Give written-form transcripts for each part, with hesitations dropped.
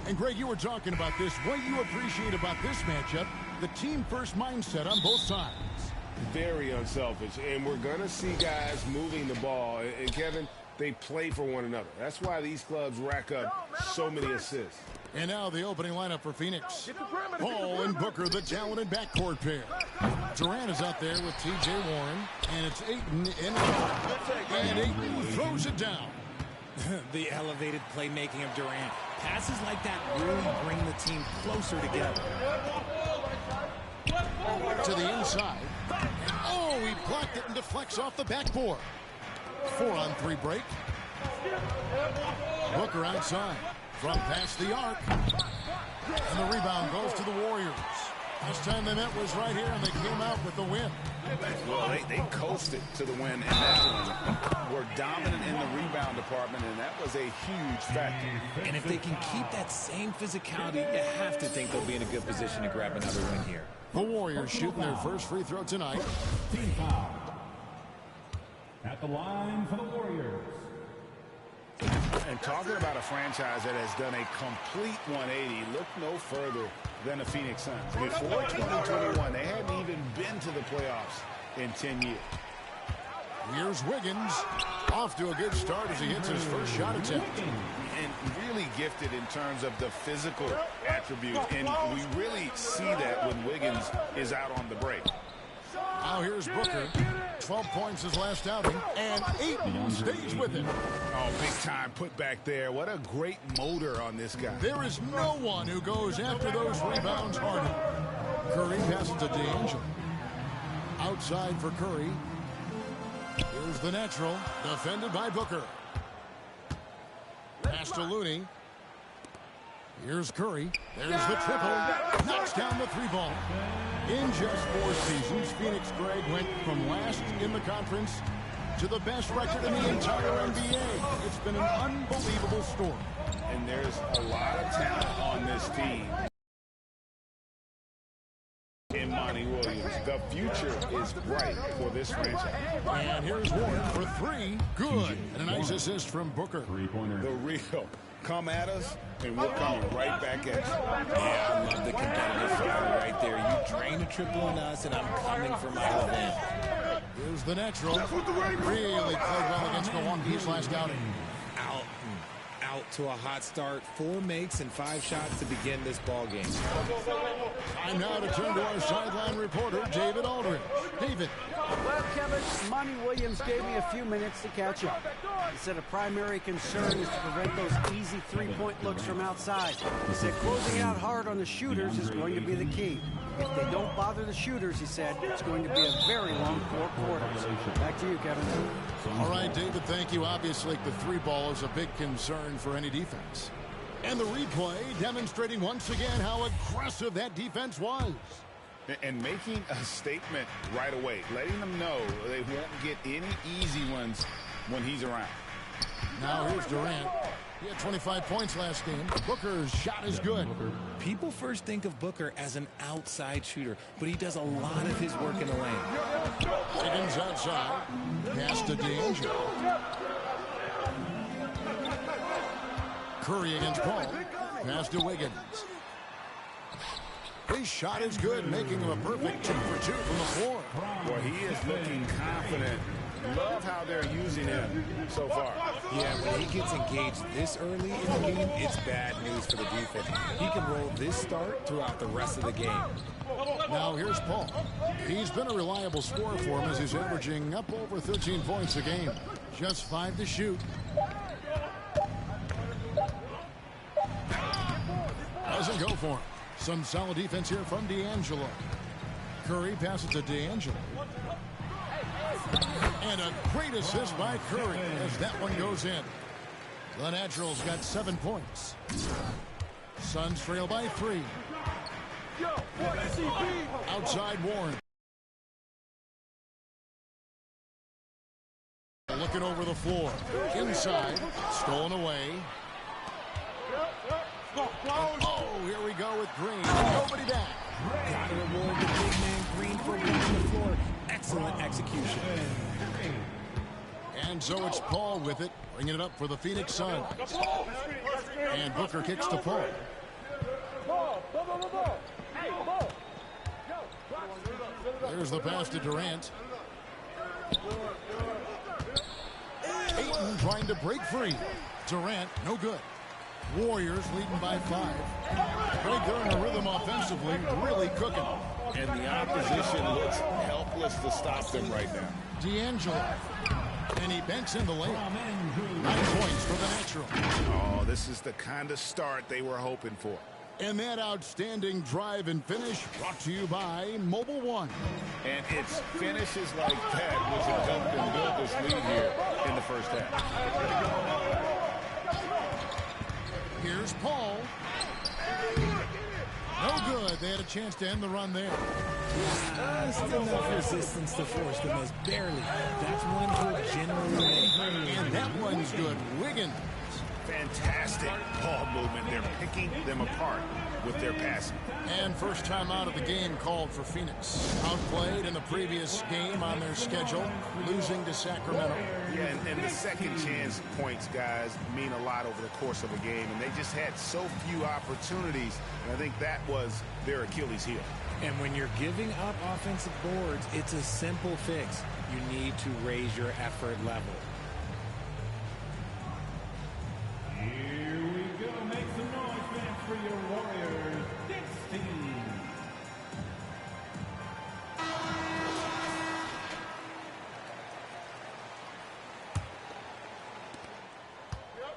And Greg, you were talking about this. What you appreciate about this matchup, the team-first mindset on both sides. Very unselfish, and we're going to see guys moving the ball. And Kevin, they play for one another. That's why these clubs rack up so many assists. And now the opening lineup for Phoenix. Paul and Booker, the talented backcourt pair. Durant is out there with T.J. Warren, and it's Ayton in it. And Ayton throws it down. The elevated playmaking of Durant. Passes like that really bring the team closer together. To the inside. And oh, he blocked it and deflects off the backboard. 4-on-3 break. Booker outside. From past the arc. And the rebound goes to the Warriors. Last time they met was right here, and they came out with the win. Well, they coasted to the win in that one. Were dominant in the rebound department, and that was a huge factor. And if they can keep that same physicality, you have to think they'll be in a good position to grab another win here. The Warriors shooting their first free throw tonight. Team foul. At the line for the Warriors. And talking about a franchise that has done a complete 180, look no further than the Phoenix Suns. Before 2021, they hadn't even been to the playoffs in 10 years. Here's Wiggins. Off to a good start as he hits his first shot attempt. And really gifted in terms of the physical attributes. And we really see that when Wiggins is out on the break. Now here's Booker. 12 points his last outing, and Ayton stays with him. Oh, big time put back there. What a great motor on this guy. There is no one who goes after those rebounds harder. Curry passes to D'Angelo. Outside for Curry. Here's the natural, defended by Booker. Pass to Looney. Here's Curry. There's the triple. Knocks down the three ball. In just 4 seasons, Phoenix, Greg, went from last in the conference to the best record in the entire NBA. It's been an unbelievable story. And there's a lot of talent on this team. In Monty Williams, the future is bright for this franchise. And here's Warren for 3. Good. And a nice assist from Booker. The real. Come at us, and we're coming right back at you. Yeah, I love the competitive fire right there. You drain a triple on us, and I'm coming for my revenge. Here's the natural. Really played well against Milwaukee his last outing. Out to a hot start. 4 makes and 5 shots to begin this ball game. Time now to turn to our sideline reporter, David Aldridge. David. Well, Kevin, Monty Williams gave me a few minutes to catch up. He said a primary concern is to prevent those easy three-point looks from outside. He said closing out hard on the shooters is going to be the key. If they don't bother the shooters, he said, it's going to be a very long 4 quarters. Back to you, Kevin. All right, David, thank you. Obviously, the 3 ball is a big concern for any defense. And the replay demonstrating once again how aggressive that defense was. And making a statement right away, letting them know they won't get any easy ones when he's around. Now here's Durant. He had 25 points last game. Booker's shot is good. People first think of Booker as an outside shooter, but he does a lot of his work in the lane. Wiggins outside. Pass to D'Angelo. Curry against Paul. Pass to Wiggins. His shot is good, making him a perfect 2 for 2 from the floor. Well, he is looking confident. Love how they're using him so far. Yeah, when he gets engaged this early in the game, it's bad news for the defense. He can roll this start throughout the rest of the game. Now here's Paul. He's been a reliable scorer for him as he's averaging up over 13 points a game. Just 5 to shoot. Doesn't go for him. Some solid defense here from D'Angelo. Curry passes to D'Angelo. And a great assist by Curry as that one goes in. The Naturals got 7 points. Suns trail by 3. Outside Warren. Looking over the floor. Inside. Stolen away. Oh, here we go with Green. Nobody back. Got to reward the big man Green for reaching the floor. Excellent execution. And so it's Paul with it, bringing it up for the Phoenix Suns. And Booker kicks to Paul. There's the pass to Durant. Ayton trying to break free. Durant, no good. Warriors leading by 5. Greg, they're in a rhythm offensively, really cooking. And the opposition looks helpless to stop them right now. D'Angelo. And he banks in the layup. 9 points for the Natural. Oh, this is the kind of start they were hoping for. And that outstanding drive and finish brought to you by Mobile One. And it's finishes like that which have helped them build this lead here in the first half. Here's Paul. No good. They had a chance to end the run there. Still enough resistance to force them as barely. That's one he'll generally make. And that one's good. Wiggins. Fantastic ball movement. They're picking them apart with their passing. And first time out of the game called for Phoenix. Outplayed in the previous game on their schedule, losing to Sacramento. Yeah, and the second chance points, guys, mean a lot over the course of a game. And they just had so few opportunities. And I think that was their Achilles heel. And when you're giving up offensive boards, it's a simple fix. You need to raise your effort level. Here we go. Make some noise, fans, for your Warriors. 16.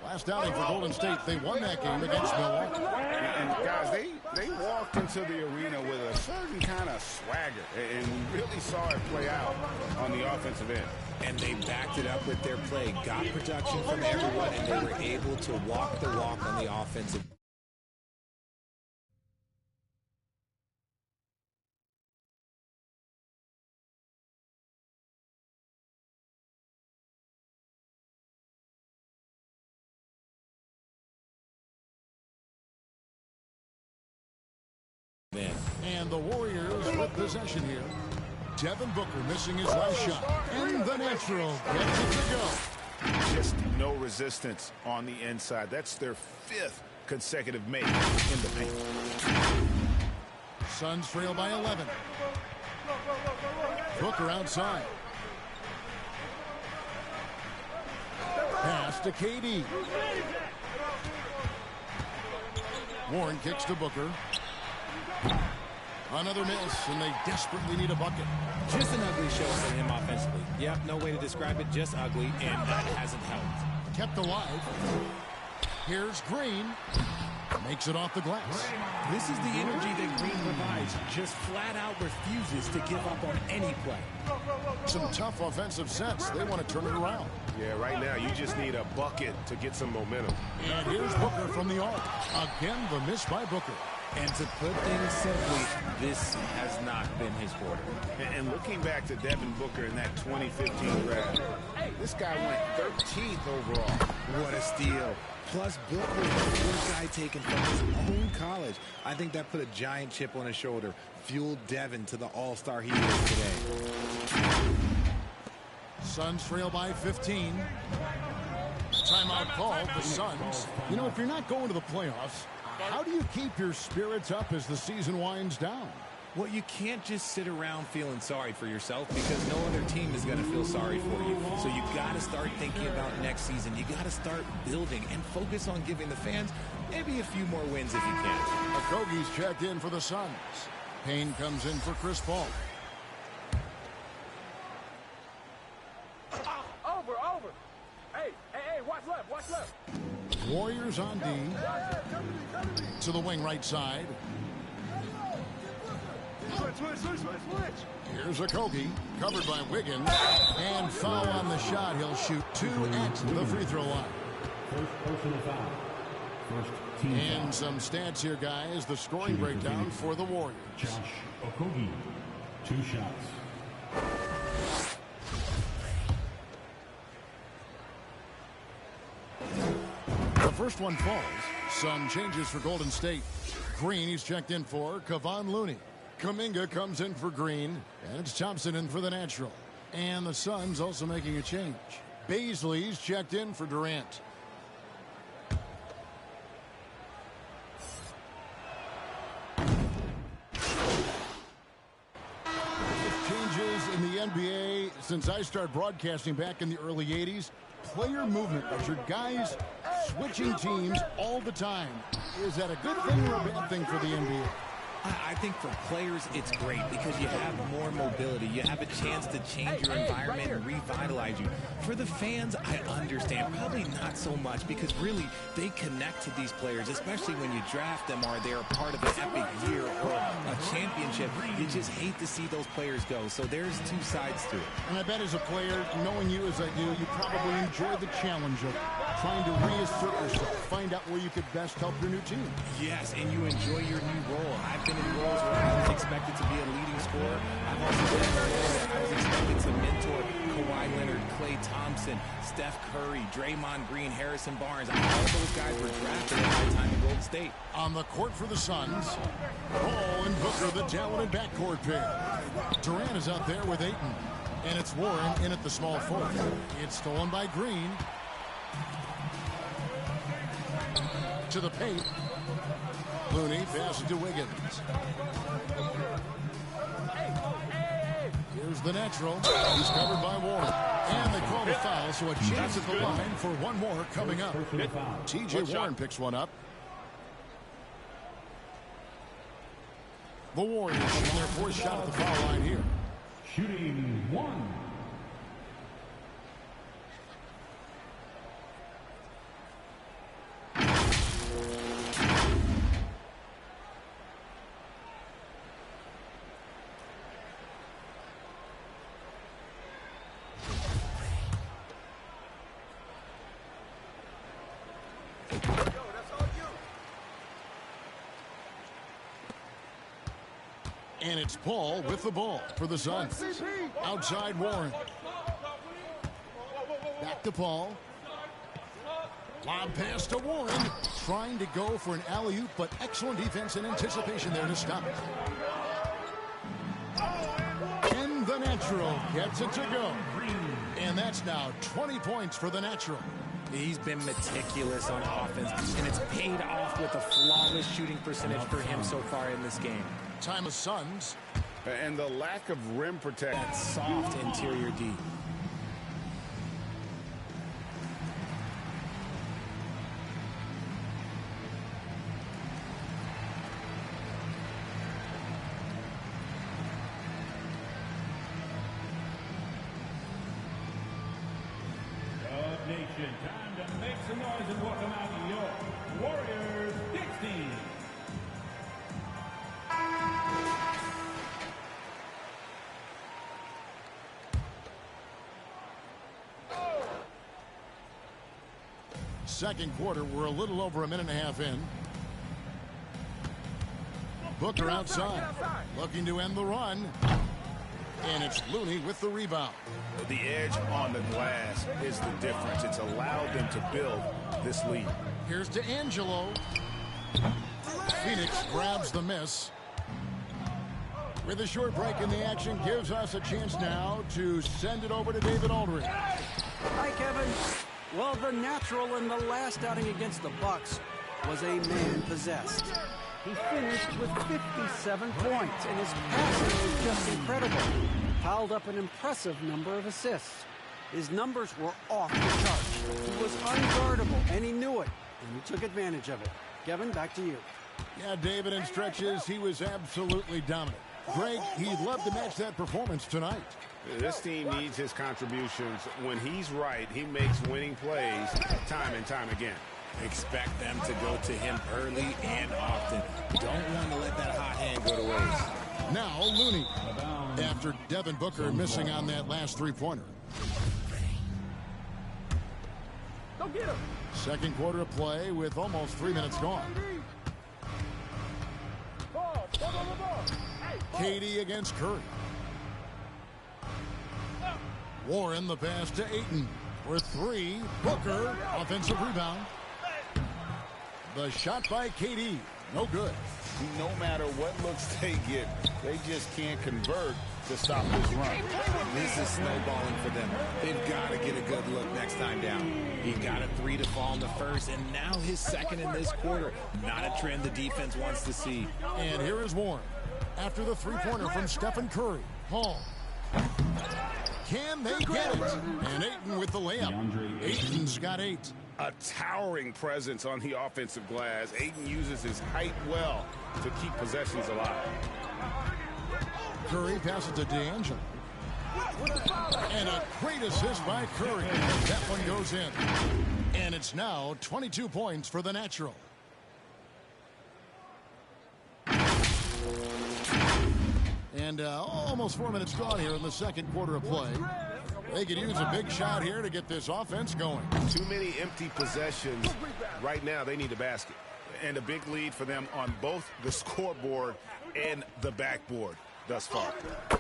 Last outing for Golden State, they won that game against Milwaukee. And guys, they walked into the arena with a certain kind of swagger. And we really saw it play out on the offensive end. And they backed it up with their play, got production from everyone, and they were able to walk the walk on the offensive. And the Warriors with possession here. Devin Booker missing his last shot. And the Natural gets it to go. Just no resistance on the inside. That's their 5th consecutive make in the paint. Suns trail by 11. Booker outside. Pass to KD. Warren kicks to Booker. Another miss, and they desperately need a bucket. Just an ugly show for him offensively. Yep, no way to describe it, just ugly, and that hasn't helped. Kept alive. Here's Green. Makes it off the glass. This is the energy that Green provides. Just flat out refuses to give up on any play. Some tough offensive sets. They want to turn it around. Yeah, right now you just need a bucket to get some momentum. And here's Booker from the arc. Again, the miss by Booker. And to put things simply, this has not been his quarter. And looking back to Devin Booker in that 2015 draft, this guy went 13th overall. What a steal. Plus, Book was the 4th guy taken from his own college. I think that put a giant chip on his shoulder, fueled Devin to the all-star he is today. Suns trail by 15. Timeout called, the Suns. You know, if you're not going to the playoffs, how do you keep your spirits up as the season winds down? Well, you can't just sit around feeling sorry for yourself because no other team is going to feel sorry for you. So you got to start thinking about next season. You got to start building and focus on giving the fans maybe a few more wins if you can. Okogie's checked in for the Suns. Payne comes in for Chris Paul. Over. Hey, watch left. Warriors on D. To the wing right side. Switch. Here's Okogie, covered by Wiggins. And foul on the shot. He'll shoot 2 at the free throw line. First personal foul. First team And foul. some stats here, guys. The scoring breakdown for the Warriors. Josh Okogie, 2 shots. The first one falls. Some changes for Golden State. Green, he's checked in for Kevon Looney. Kuminga comes in for Green, and it's Thompson in for the Natural. And the Suns also making a change. Baisley's checked in for Durant. NBA, since I started broadcasting back in the early 80s, player movement measured guys switching teams all the time. Is that a good thing or a bad thing for the NBA? I think for players, it's great because you have more mobility. You have a chance to change your environment and revitalize you. For the fans, I understand. Probably not so much because really they connect to these players, especially when you draft them or they're a part of an epic year or a championship. You just hate to see those players go. So there's two sides to it. And I bet as a player, knowing you as I do, you probably enjoy the challenge of trying to reassert yourself, find out where you could best help your new team. Yes, and you enjoy your new role. I've been in roles where I was expected to be a leading scorer. I've also been in roles where I was expected to mentor Kawhi Leonard, Klay Thompson, Steph Curry, Draymond Green, Harrison Barnes. All those guys were drafted at my time in Golden State. On the court for the Suns, Paul and Booker, the talented backcourt pair. Durant is out there with Ayton, and it's Warren in at the small forward. It's stolen by Green. To the paint. Looney passes to Wiggins. Here's the natural. He's covered by Warren. And they call the foul, so a chance at the line for one more coming up. T.J. Warren picks one up. The Warriors shooting their fourth shot at the foul line here. Shooting one. And it's Paul with the ball for the Suns. Outside Warren. Back to Paul. Lob pass to Warren. Trying to go for an alley-oop, but excellent defense and anticipation there to stop it. And the natural gets it to go. And that's now 20 points for the natural. He's been meticulous on offense, and it's paid off with a flawless shooting percentage for him so far in this game. Time of Suns. And the lack of rim protection. That soft interior D. Nation, time to make some noise and welcome out your Warriors 16. Second quarter, we're a little over a minute and a half in. Booker outside, looking to end the run. And it's Looney with the rebound. The edge on the glass is the difference. It's allowed them to build this lead. Here's D'Angelo. Phoenix grabs the miss. With a short break in the action, gives us a chance now to send it over to David Aldridge. Hi, Kevin. Well, the natural in the last outing against the Bucks was a man possessed. He finished with 57 points, and his passing was just incredible. Piled up an impressive number of assists. His numbers were off the charts. He was unguardable, and he knew it, and he took advantage of it. Kevin, back to you. Yeah, David, in stretches, he was absolutely dominant. Greg, he'd love to match that performance tonight. This team needs his contributions. When he's right, he makes winning plays time and time again. Expect them to go to him early and often. Don't want to let that hot hand go to waste. Now Looney, after Devin Booker missing on that last three-pointer. Go get him. Second quarter of play with almost 3 minutes gone. Ball. Hey, KD against Curry. Warren the pass to Ayton for three. Booker, offensive rebound. The shot by KD, no good. No matter what looks they get, they just can't convert to stop this run. This is snowballing for them. They've got to get a good look next time down. He got a three to fall in the first, and now his second in this quarter. Not a trend the defense wants to see. And here is Warren after the three-pointer from Stephen Curry. Paul. Can they get it? And Ayton with the layup. Ayton's got 8. A towering presence on the offensive glass. Ayton uses his height well to keep possessions alive. Curry passes to D'Angelo. And a great assist by Curry. That one goes in. And it's now 22 points for the Natural. And almost 4 minutes gone here in the second quarter of play. They could use a big shot here to get this offense going. Too many empty possessions. Right now, they need a basket. And a big lead for them on both the scoreboard and the backboard thus far.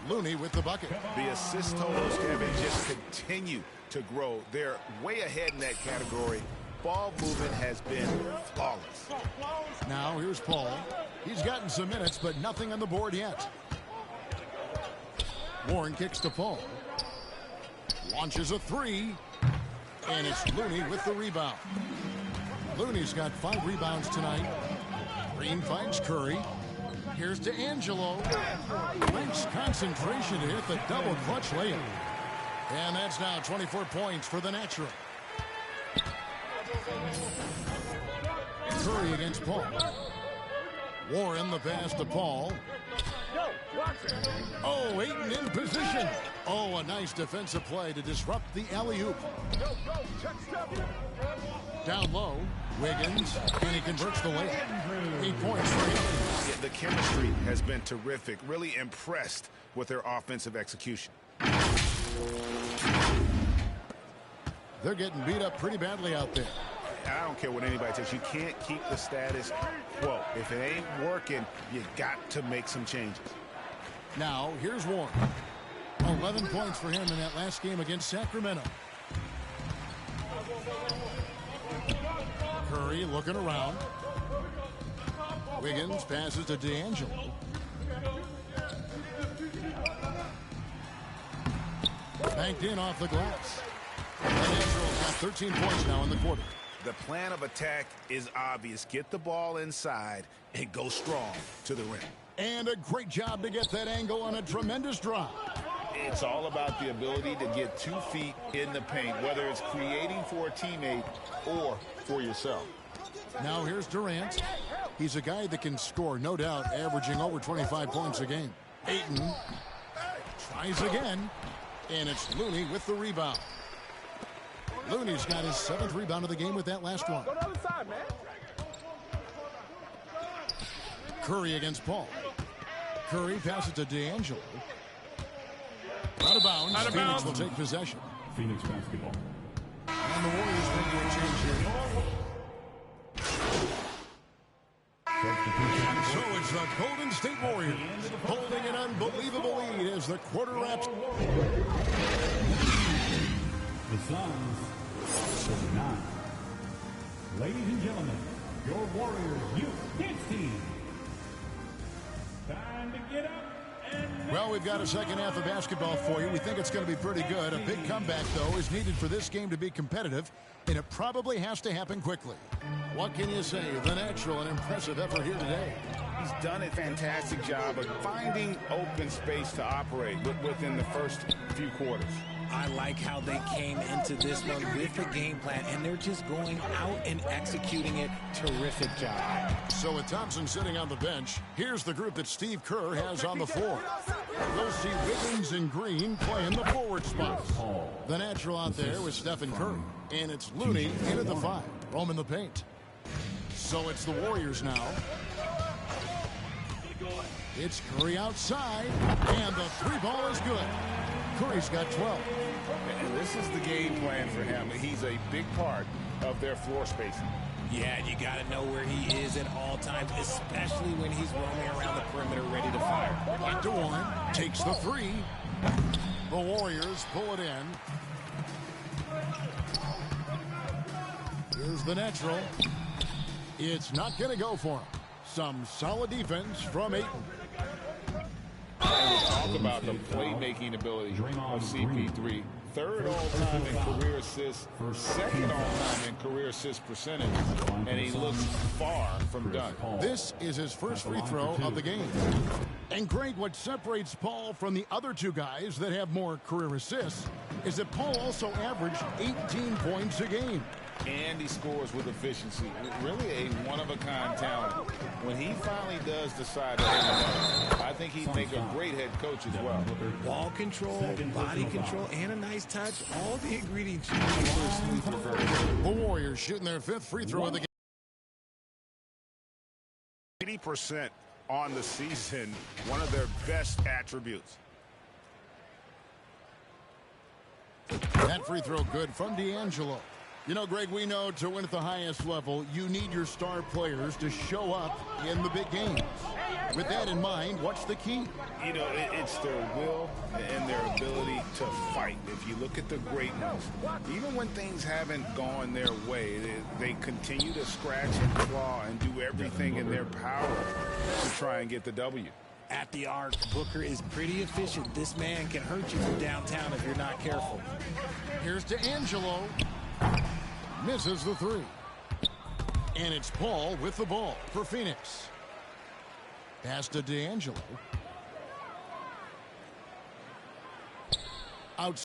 Looney with the bucket. The assist totals, Kevin, just continue to grow. They're way ahead in that category. Ball movement has been flawless. Now here's Paul. He's gotten some minutes, but nothing on the board yet. Warren kicks to Paul. Launches a 3. And it's Looney with the rebound. Looney's got 5 rebounds tonight. Green finds Curry. Here's D'Angelo. Nice concentration to hit the double clutch layup. And that's now 24 points for the Natural. Curry against Paul. Warren the pass to Paul. Oh, Ayton in position. Oh, a nice defensive play to disrupt the alley-oop. Down low, Wiggins, and he converts the layup. 8 points for him. Yeah, the chemistry has been terrific. Really impressed with their offensive execution. They're getting beat up pretty badly out there. I don't care what anybody says. You can't keep the status quo. If it ain't working, you got to make some changes. Now, here's Warren. 11 points for him in that last game against Sacramento. Curry looking around. Wiggins passes to D'Angelo. Banked in off the glass. The Naturals got 13 points now in the quarter. The plan of attack is obvious. Get the ball inside and go strong to the rim. And a great job to get that angle on a tremendous drive. It's all about the ability to get 2 feet in the paint, whether it's creating for a teammate or for yourself. Now here's Durant. He's a guy that can score, no doubt, averaging over 25 points a game. Ayton tries again, and it's Looney with the rebound. Looney's got his 7th rebound of the game with that last one. Go to the other side, man. Curry against Paul. Curry passes to D'Angelo. Out of bounds. Phoenix will take possession. Phoenix basketball. And the Warriors bring to a change here. So it's the Golden State Warriors holding an unbelievable lead as the quarter wraps. The Suns, 9. Ladies and gentlemen, your Warriors youth dance team. Time to get up and... Well, we've got a second half of basketball for you. We think it's going to be pretty good. A big comeback, though, is needed for this game to be competitive, and it probably has to happen quickly. What can you say? The Natural, an impressive effort here today. He's done a fantastic job of finding open space to operate within the first few quarters. I like how they came into this one with a game plan, and they're just going out and executing it. Terrific job. So with Thompson sitting on the bench, here's the group that Steve Kerr has on the floor. We'll see Wiggins and Green playing the forward spots. The Natural out there with Stephen Curry. And it's Looney into the 5, roaming the paint. So it's the Warriors now. It's Curry outside, and the 3-ball is good. Curry's got 12. And this is the game plan for him. He's a big part of their floor spacing. Yeah, you got to know where he is at all times, especially when he's roaming around the perimeter ready to fire. Back to Warren, takes the 3. The Warriors pull it in. Here's the Natural. It's not going to go for him. Some solid defense from Ayton. Talk about the playmaking ability of CP3. third all-time in career assists, second all-time in career assist percentage, and he looks far from done. This is his first free throw of the game. And Greg, what separates Paul from the other two guys that have more career assists is that Paul also averaged 18 points a game. And he scores with efficiency. Really a one-of-a-kind talent. When he finally does decide to hang it up, I think he'd make a great head coach as well. Ball control, body control, and a nice touch. All the ingredients you need for a smooth reverse. The Warriors shooting their fifth free throw of the game. 80% on the season, one of their best attributes. That free throw good from D'Angelo. You know, Greg, we know to win at the highest level, you need your star players to show up in the big games. With that in mind, what's the key? You know, it's their will and their ability to fight. If you look at the great ones, even when things haven't gone their way, they continue to scratch and claw and do everything in their power to try and get the W. At the arc, Booker is pretty efficient. This man can hurt you from downtown if you're not careful. Here's D'Angelo. Misses the three. And it's Paul with the ball for Phoenix. Pass to D'Angelo. Out.